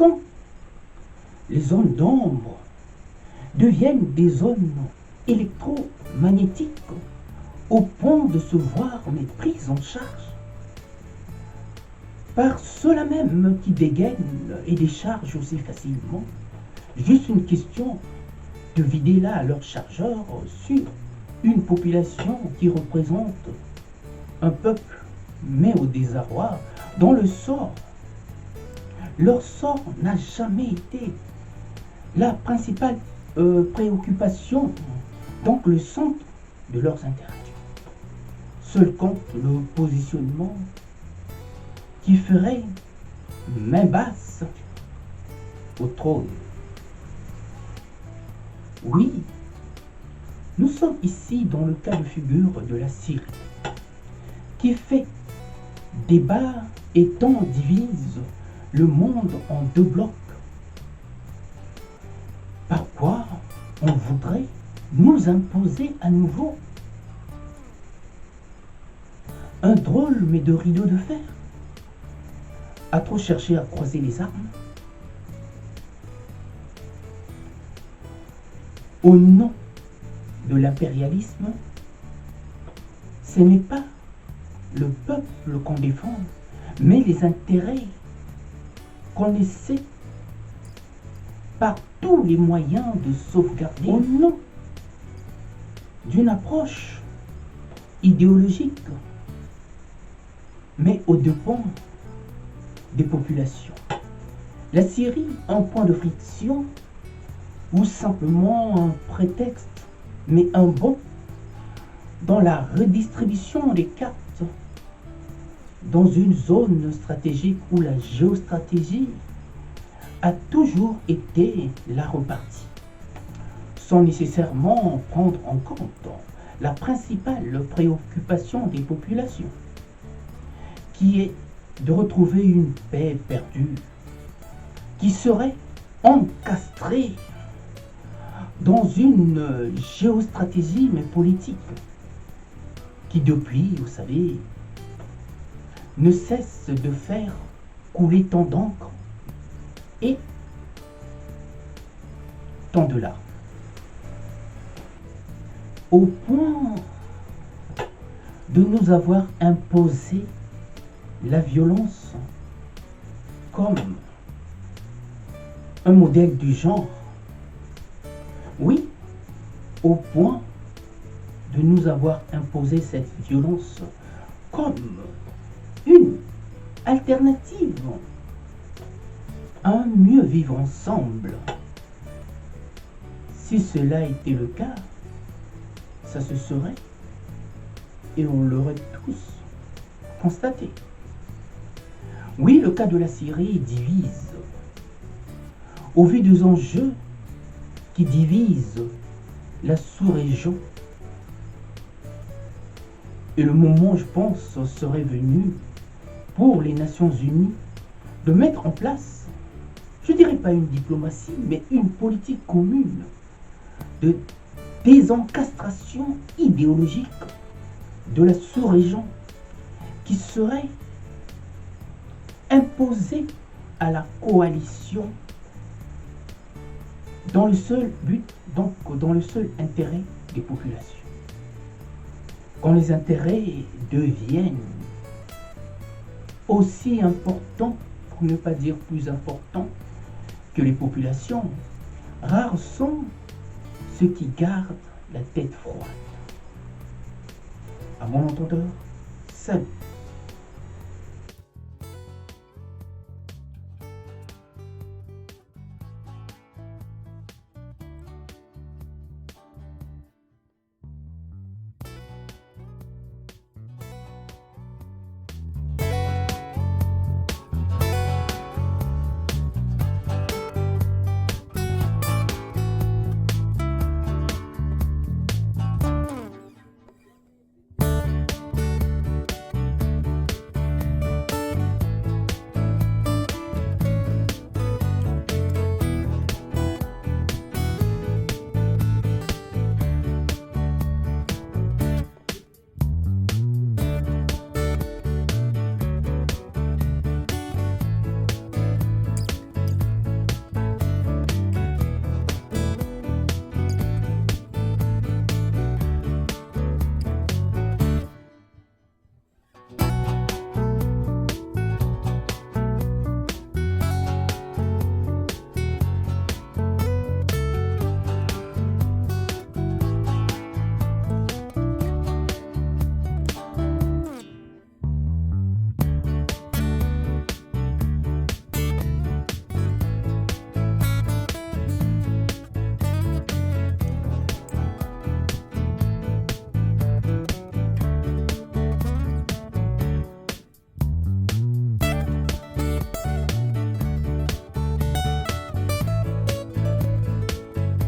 Quand les zones d'ombre deviennent des zones électromagnétiques au point de se voir mais prises en charge par ceux-là même qui dégainent et déchargent aussi facilement, juste une question de vider là leur chargeur sur une population qui représente un peuple, mais au désarroi, dont leur sort n'a jamais été la principale préoccupation, donc le centre de leurs intérêts. Seul compte le positionnement qui ferait main basse au trône. Oui, nous sommes ici dans le cas de figure de la Syrie, qui fait débat et tant divise le monde en deux blocs. Par quoi on voudrait nous imposer à nouveau un drôle mais de rideau de fer, à trop chercher à croiser les armes, au nom de l'impérialisme. Ce n'est pas le peuple qu'on défend, mais les intérêts qu'on essaie par tous les moyens de sauvegarder au nom d'une approche idéologique, mais aux dépens des populations. La Syrie, un point de friction ou simplement un prétexte, mais un bon dans la redistribution des cartes dans une zone stratégique où la géostratégie a toujours été la repartie, sans nécessairement prendre en compte la principale préoccupation des populations, qui est de retrouver une paix perdue, qui serait encastrée dans une géostratégie mais politique, qui depuis, vous savez, ne cesse de faire couler tant d'encre et tant de larmes, au point de nous avoir imposé la violence comme un modèle du genre. Oui, au point de nous avoir imposé cette violence comme une alternative à un mieux vivre ensemble. Si cela était le cas, ça se serait et on l'aurait tous constaté. Oui, le cas de la Syrie divise. Au vu des enjeux qui divisent la sous-région, et le moment, je pense, serait venu pour les Nations Unies de mettre en place, je dirais pas une diplomatie, mais une politique commune de désencastration idéologique de la sous-région qui serait imposée à la coalition dans le seul but, donc dans le seul intérêt des populations. Quand les intérêts deviennent aussi importants, pour ne pas dire plus importants, que les populations, rares sont ceux qui gardent la tête froide. À mon entendeur, salut.